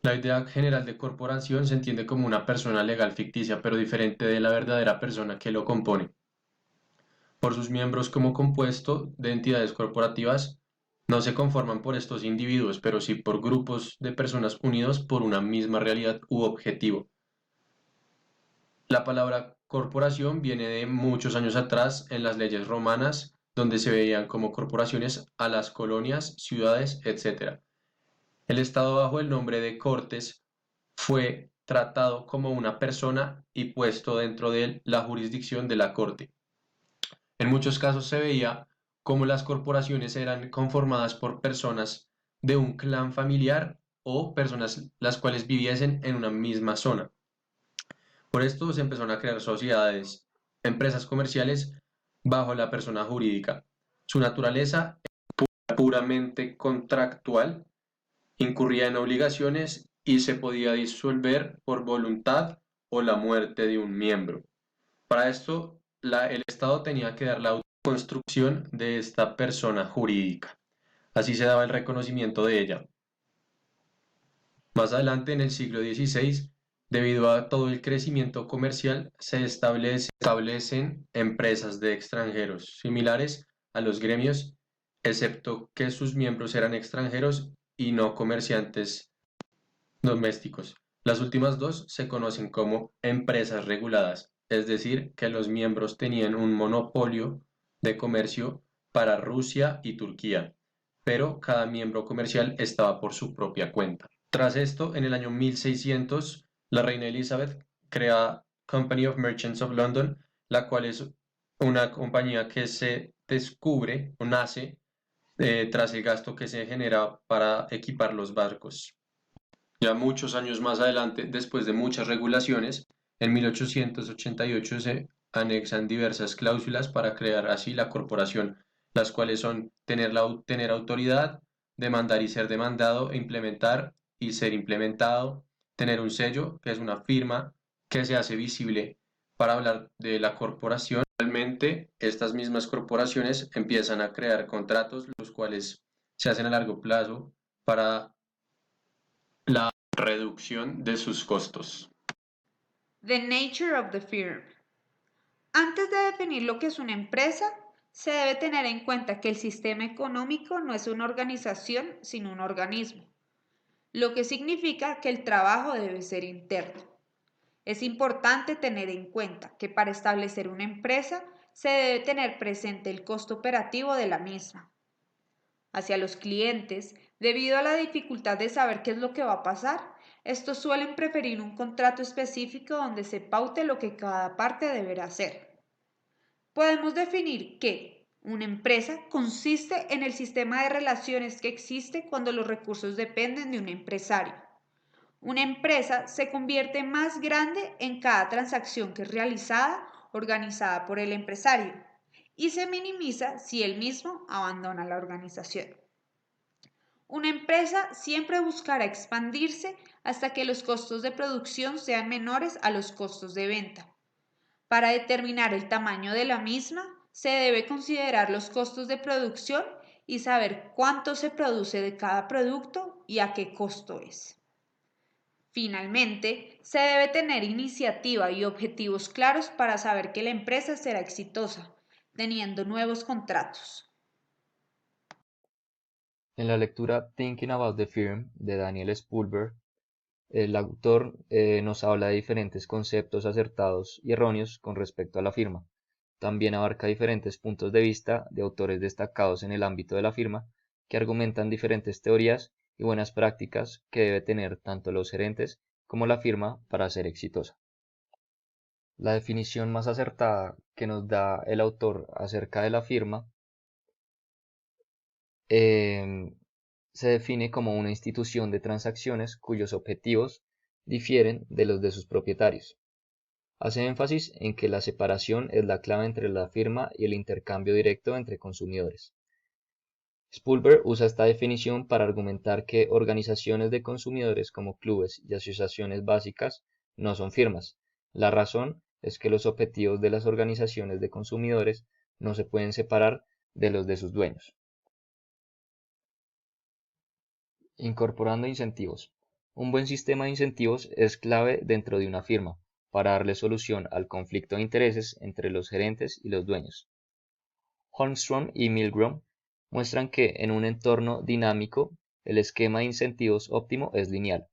La idea general de corporación se entiende como una persona legal ficticia, pero diferente de la verdadera persona que lo compone. Por sus miembros como compuesto de entidades corporativas, no se conforman por estos individuos, pero sí por grupos de personas unidos por una misma realidad u objetivo. La palabra corporación viene de muchos años atrás en las leyes romanas, donde se veían como corporaciones a las colonias, ciudades, etc. El Estado bajo el nombre de Cortes fue tratado como una persona y puesto dentro de la jurisdicción de la Corte. En muchos casos se veía como las corporaciones eran conformadas por personas de un clan familiar o personas las cuales viviesen en una misma zona. Por esto se empezaron a crear sociedades, empresas comerciales bajo la persona jurídica. Su naturaleza era puramente contractual, incurría en obligaciones y se podía disolver por voluntad o la muerte de un miembro. Para esto, el Estado tenía que dar la construcción de esta persona jurídica. Así se daba el reconocimiento de ella. Más adelante, en el siglo XVI, debido a todo el crecimiento comercial, establecen empresas de extranjeros similares a los gremios, excepto que sus miembros eran extranjeros y no comerciantes domésticos. Las últimas dos se conocen como empresas reguladas, es decir, que los miembros tenían un monopolio de comercio para Rusia y Turquía, pero cada miembro comercial estaba por su propia cuenta. Tras esto, en el año 1600, la reina Elizabeth crea Company of Merchants of London, la cual es una compañía que se descubre o nace tras el gasto que se genera para equipar los barcos. Ya muchos años más adelante, después de muchas regulaciones, en 1888 se anexan diversas cláusulas para crear así la corporación, las cuales son tener autoridad, demandar y ser demandado, implementar y ser implementado, tener un sello, que es una firma que se hace visible para hablar de la corporación. Realmente, estas mismas corporaciones empiezan a crear contratos, los cuales se hacen a largo plazo para la reducción de sus costos. The nature of the firm. Antes de definir lo que es una empresa, se debe tener en cuenta que el sistema económico no es una organización, sino un organismo, lo que significa que el trabajo debe ser interno. Es importante tener en cuenta que para establecer una empresa se debe tener presente el costo operativo de la misma. Hacia los clientes, debido a la dificultad de saber qué es lo que va a pasar, estos suelen preferir un contrato específico donde se paute lo que cada parte deberá hacer. Podemos definir que una empresa consiste en el sistema de relaciones que existe cuando los recursos dependen de un empresario. Una empresa se convierte más grande en cada transacción que es realizada, organizada por el empresario, y se minimiza si él mismo abandona la organización. Una empresa siempre buscará expandirse hasta que los costos de producción sean menores a los costos de venta. Para determinar el tamaño de la misma, se debe considerar los costos de producción y saber cuánto se produce de cada producto y a qué costo es. Finalmente, se debe tener iniciativa y objetivos claros para saber que la empresa será exitosa, teniendo nuevos contratos. En la lectura Thinking About the Firm de Daniel Spulber, el autor nos habla de diferentes conceptos acertados y erróneos con respecto a la firma. También abarca diferentes puntos de vista de autores destacados en el ámbito de la firma que argumentan diferentes teorías y buenas prácticas que debe tener tanto los gerentes como la firma para ser exitosa. La definición más acertada que nos da el autor acerca de la firma em, se define como una institución de transacciones cuyos objetivos difieren de los de sus propietarios. Hace énfasis en que la separación es la clave entre la firma y el intercambio directo entre consumidores. Spulber usa esta definición para argumentar que organizaciones de consumidores como clubes y asociaciones básicas no son firmas. La razón es que los objetivos de las organizaciones de consumidores no se pueden separar de los de sus dueños. Incorporando incentivos. Un buen sistema de incentivos es clave dentro de una firma para darle solución al conflicto de intereses entre los gerentes y los dueños. Holmstrom y Milgrom muestran que en un entorno dinámico el esquema de incentivos óptimo es lineal.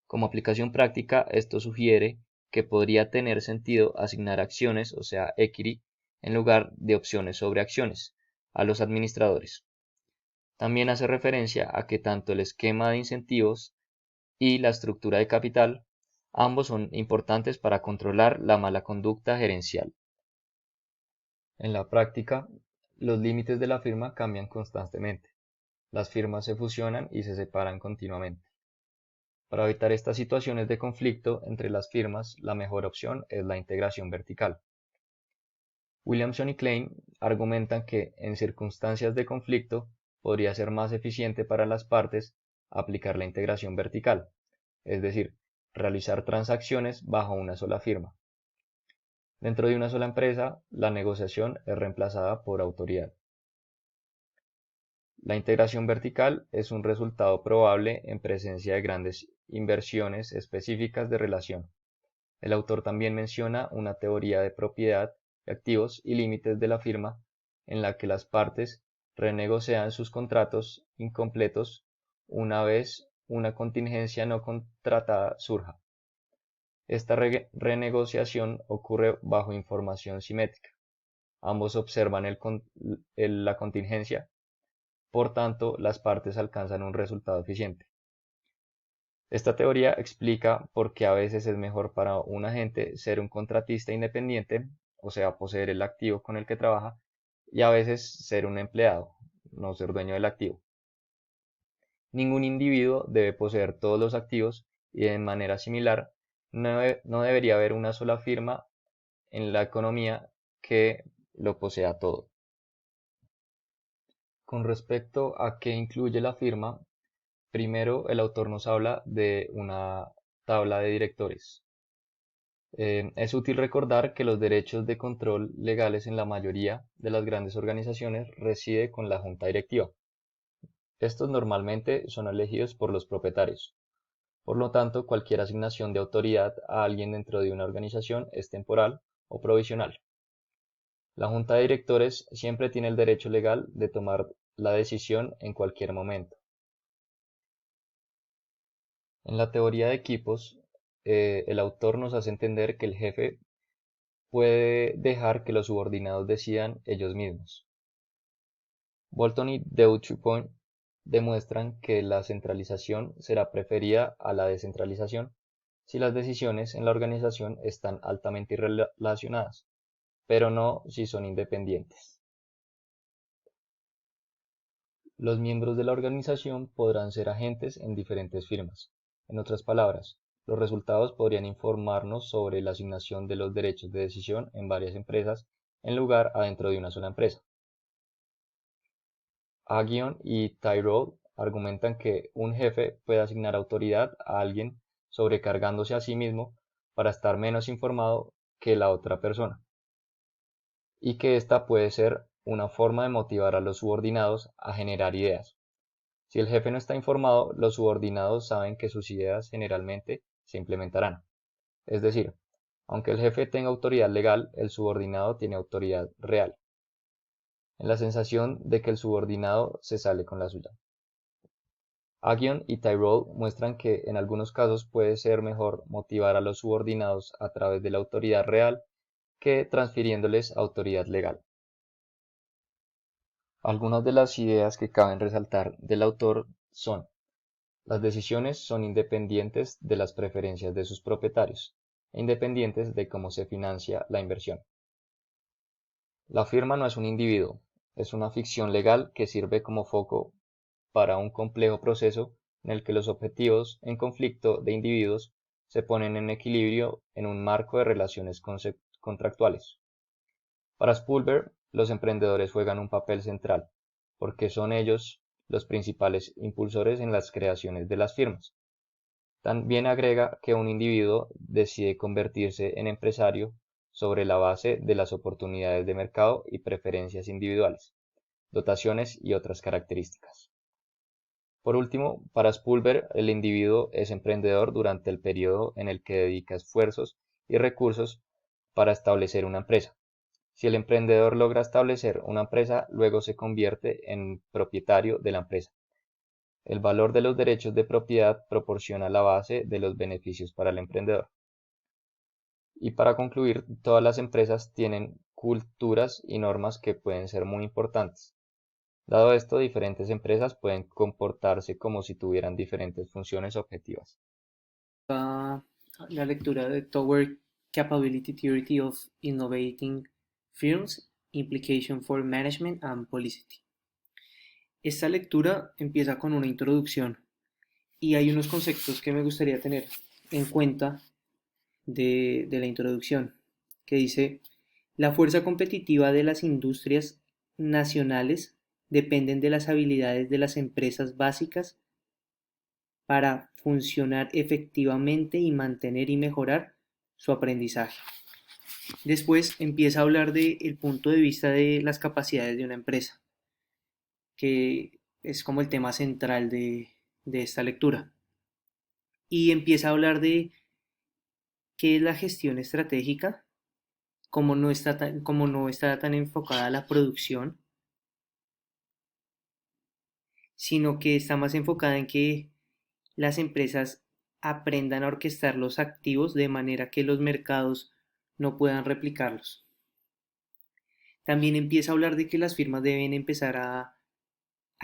Como aplicación práctica, esto sugiere que podría tener sentido asignar acciones, o sea, equity, en lugar de opciones sobre acciones, a los administradores. También hace referencia a que tanto el esquema de incentivos y la estructura de capital, ambos son importantes para controlar la mala conducta gerencial. En la práctica, los límites de la firma cambian constantemente. Las firmas se fusionan y se separan continuamente. Para evitar estas situaciones de conflicto entre las firmas, la mejor opción es la integración vertical. Williamson y Klein argumentan que, en circunstancias de conflicto, podría ser más eficiente para las partes aplicar la integración vertical, es decir, realizar transacciones bajo una sola firma. Dentro de una sola empresa, la negociación es reemplazada por autoridad. La integración vertical es un resultado probable en presencia de grandes inversiones específicas de relación. El autor también menciona una teoría de propiedad de activos y límites de la firma en la que las partes renegocian sus contratos incompletos una vez una contingencia no contratada surja. Esta renegociación ocurre bajo información simétrica. Ambos observan la contingencia, por tanto, las partes alcanzan un resultado eficiente. Esta teoría explica por qué a veces es mejor para un agente ser un contratista independiente, o sea, poseer el activo con el que trabaja, y a veces ser un empleado, no ser dueño del activo. Ningún individuo debe poseer todos los activos y de manera similar, no debería haber una sola firma en la economía que lo posea todo. Con respecto a qué incluye la firma, primero el autor nos habla de una tabla de directores. Es útil recordar que los derechos de control legales en la mayoría de las grandes organizaciones reside con la junta directiva. Estos normalmente son elegidos por los propietarios. Por lo tanto, cualquier asignación de autoridad a alguien dentro de una organización es temporal o provisional. La junta de directores siempre tiene el derecho legal de tomar la decisión en cualquier momento. En la teoría de equipos, el autor nos hace entender que el jefe puede dejar que los subordinados decidan ellos mismos. Bolton y Deutsch-Point demuestran que la centralización será preferida a la descentralización si las decisiones en la organización están altamente relacionadas, pero no si son independientes. Los miembros de la organización podrán ser agentes en diferentes firmas. En otras palabras, los resultados podrían informarnos sobre la asignación de los derechos de decisión en varias empresas en lugar adentro de una sola empresa. Aghion y Tyrrell argumentan que un jefe puede asignar autoridad a alguien sobrecargándose a sí mismo para estar menos informado que la otra persona, y que esta puede ser una forma de motivar a los subordinados a generar ideas. Si el jefe no está informado, los subordinados saben que sus ideas generalmente se implementarán. Es decir, aunque el jefe tenga autoridad legal, el subordinado tiene autoridad real, en la sensación de que el subordinado se sale con la suya. Aghion y Tyrrell muestran que en algunos casos puede ser mejor motivar a los subordinados a través de la autoridad real que transfiriéndoles autoridad legal. Algunas de las ideas que caben resaltar del autor son: las decisiones son independientes de las preferencias de sus propietarios e independientes de cómo se financia la inversión. La firma no es un individuo, es una ficción legal que sirve como foco para un complejo proceso en el que los objetivos en conflicto de individuos se ponen en equilibrio en un marco de relaciones contractuales. Para Spulber, los emprendedores juegan un papel central, porque son ellos los principales impulsores en las creaciones de las firmas. También agrega que un individuo decide convertirse en empresario sobre la base de las oportunidades de mercado y preferencias individuales, dotaciones y otras características. Por último, para Spulber, el individuo es emprendedor durante el periodo en el que dedica esfuerzos y recursos para establecer una empresa. Si el emprendedor logra establecer una empresa, luego se convierte en propietario de la empresa. El valor de los derechos de propiedad proporciona la base de los beneficios para el emprendedor. Y para concluir, todas las empresas tienen culturas y normas que pueden ser muy importantes. Dado esto, diferentes empresas pueden comportarse como si tuvieran diferentes funciones objetivas. La lectura de Tower Capability Theory of Innovating Firms, Implication for Management and Policy. Esta lectura empieza con una introducción y hay unos conceptos que me gustaría tener en cuenta de la introducción, que dice, la fuerza competitiva de las industrias nacionales dependen de las habilidades de las empresas básicas para funcionar efectivamente y mantener y mejorar su aprendizaje. Después empieza a hablar del punto de vista de las capacidades de una empresa, que es como el tema central de esta lectura. Y empieza a hablar de qué es la gestión estratégica, como no está tan enfocada a la producción, sino que está más enfocada en que las empresas aprendan a orquestar los activos de manera que los mercados no puedan replicarlos. También empieza a hablar de que las firmas deben empezar a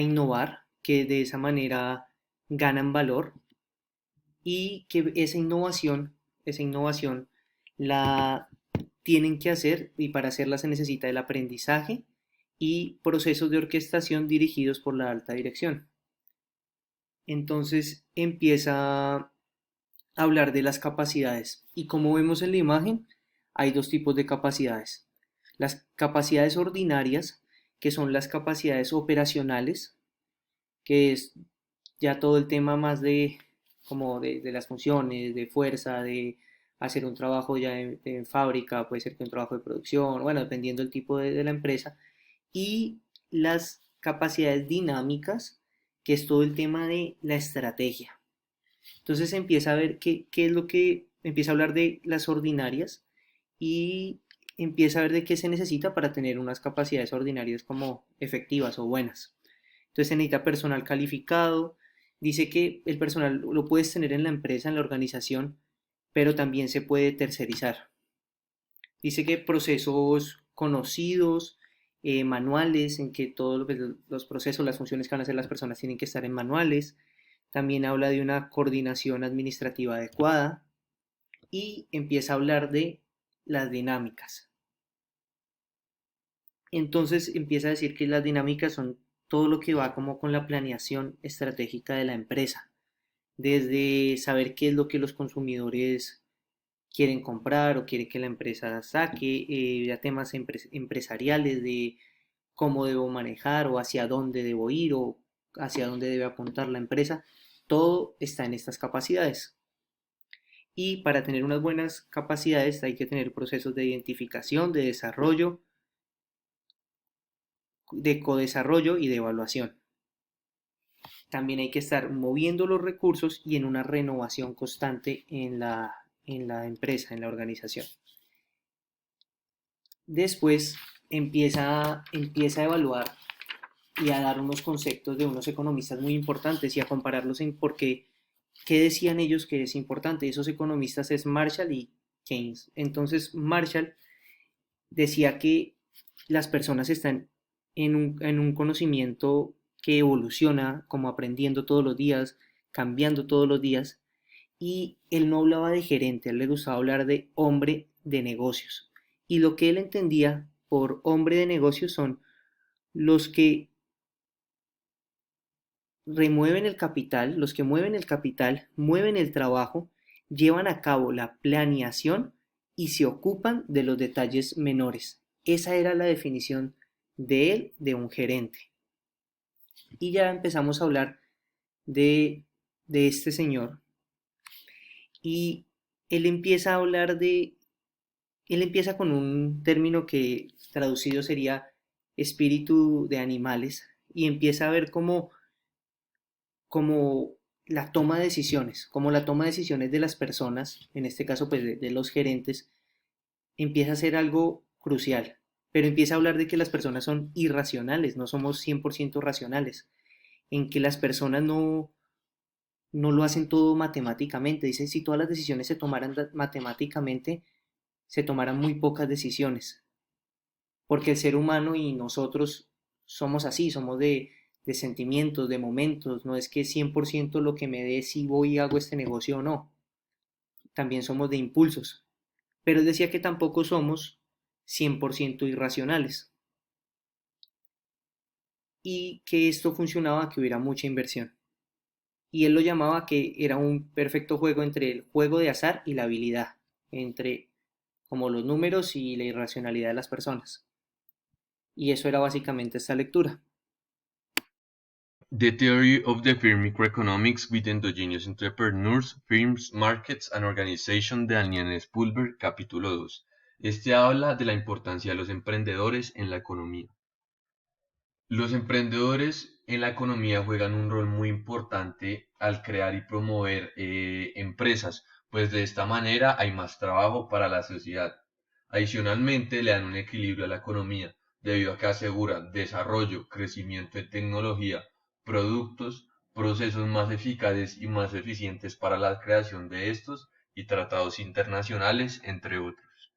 innovar, que de esa manera ganan valor y que esa innovación la tienen que hacer y para hacerla se necesita el aprendizaje y procesos de orquestación dirigidos por la alta dirección. Entonces empieza a hablar de las capacidades y como vemos en la imagen hay dos tipos de capacidades. Las capacidades ordinarias, que son las capacidades operacionales, que es ya todo el tema más de como de las funciones, de fuerza, de hacer un trabajo ya en fábrica, puede ser que un trabajo de producción, bueno, dependiendo del tipo de la empresa, y las capacidades dinámicas, que es todo el tema de la estrategia. Entonces empieza a ver qué es lo que, empieza a hablar de las ordinarias y empieza a ver de qué se necesita para tener unas capacidades ordinarias como efectivas o buenas. Entonces se necesita personal calificado. Dice que el personal lo puedes tener en la empresa, en la organización, pero también se puede tercerizar. Dice que procesos conocidos, manuales, en que todos los procesos, las funciones que van a hacer las personas tienen que estar en manuales. También habla de una coordinación administrativa adecuada y empieza a hablar de las dinámicas. Entonces empieza a decir que las dinámicas son todo lo que va como con la planeación estratégica de la empresa, desde saber qué es lo que los consumidores quieren comprar o quieren que la empresa saque, ya temas empresariales de cómo debo manejar o hacia dónde debo ir o hacia dónde debe apuntar la empresa, todo está en estas capacidades. Y para tener unas buenas capacidades hay que tener procesos de identificación, de desarrollo, de codesarrollo y de evaluación. También hay que estar moviendo los recursos y en una renovación constante en la empresa, en la organización. Después empieza a evaluar y a dar unos conceptos de unos economistas muy importantes y a compararlos en por qué decían ellos que es importante. Esos economistas es Marshall y Keynes. Entonces Marshall decía que las personas están en un conocimiento que evoluciona, como aprendiendo todos los días, cambiando todos los días, y él no hablaba de gerente, a él le gustaba hablar de hombre de negocios. Y lo que él entendía por hombre de negocios son los que remueven el capital, los que mueven el capital, mueven el trabajo, llevan a cabo la planeación y se ocupan de los detalles menores. Esa era la definición de él, de un gerente. Y ya empezamos a hablar de este señor. Y él empieza a hablar él empieza con un término que traducido sería espíritu de animales y empieza a ver como la toma de decisiones, como la toma de decisiones de las personas, en este caso pues de los gerentes, empieza a ser algo crucial, pero empieza a hablar de que las personas son irracionales, no somos 100% racionales, en que las personas no lo hacen todo matemáticamente. Dicen, si todas las decisiones se tomaran matemáticamente, se tomaran muy pocas decisiones, porque el ser humano y nosotros somos así, somos de sentimientos, de momentos, no es que 100% lo que me dé si voy y hago este negocio o no, también somos de impulsos, pero él decía que tampoco somos 100% irracionales y que esto funcionaba que hubiera mucha inversión. Y él lo llamaba que era un perfecto juego entre el juego de azar y la habilidad, entre como los números y la irracionalidad de las personas. Y eso era básicamente esta lectura. The Theory of the Firm Microeconomics with Endogenous Entrepreneurs, Firms, Markets and Organization de Daniel Spulberg, capítulo 2. Este habla de la importancia de los emprendedores en la economía. Los emprendedores en la economía juegan un rol muy importante al crear y promover empresas, pues de esta manera hay más trabajo para la sociedad. Adicionalmente, le dan un equilibrio a la economía, debido a que asegura desarrollo, crecimiento de tecnología, productos, procesos más eficaces y más eficientes para la creación de estos y tratados internacionales, entre otros.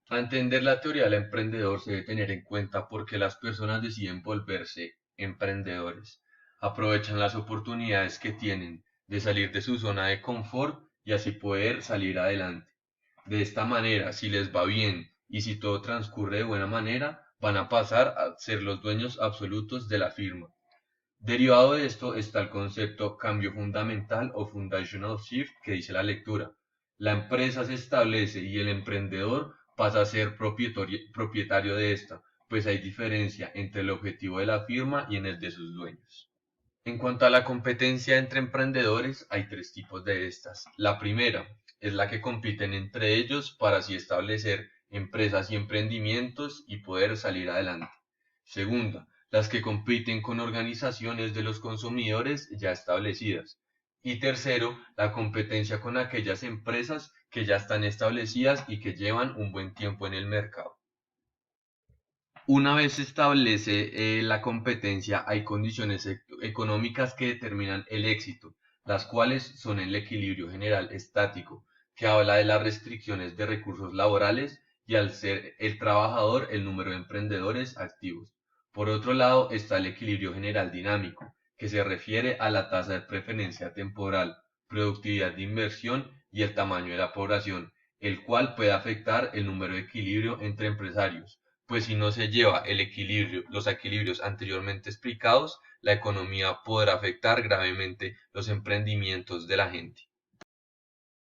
A entender la teoría del emprendedor se debe tener en cuenta por qué las personas deciden volverse emprendedores. Aprovechan las oportunidades que tienen de salir de su zona de confort y así poder salir adelante. De esta manera, si les va bien y si todo transcurre de buena manera, van a pasar a ser los dueños absolutos de la firma. Derivado de esto está el concepto cambio fundamental o foundational shift que dice la lectura. La empresa se establece y el emprendedor pasa a ser propietario de esta, pues hay diferencia entre el objetivo de la firma y en el de sus dueños. En cuanto a la competencia entre emprendedores, hay tres tipos de estas. La primera es la que compiten entre ellos para así establecer empresas y emprendimientos y poder salir adelante. Segunda, las que compiten con organizaciones de los consumidores ya establecidas. Y tercero, la competencia con aquellas empresas que ya están establecidas y que llevan un buen tiempo en el mercado. Una vez se establece la competencia, hay condiciones económicas que determinan el éxito, las cuales son el equilibrio general estático, que habla de las restricciones de recursos laborales y al ser el trabajador el número de emprendedores activos. Por otro lado está el equilibrio general dinámico, que se refiere a la tasa de preferencia temporal, productividad de inversión y el tamaño de la población, el cual puede afectar el número de equilibrio entre empresarios, pues si no se lleva los equilibrios anteriormente explicados, la economía podrá afectar gravemente los emprendimientos de la gente.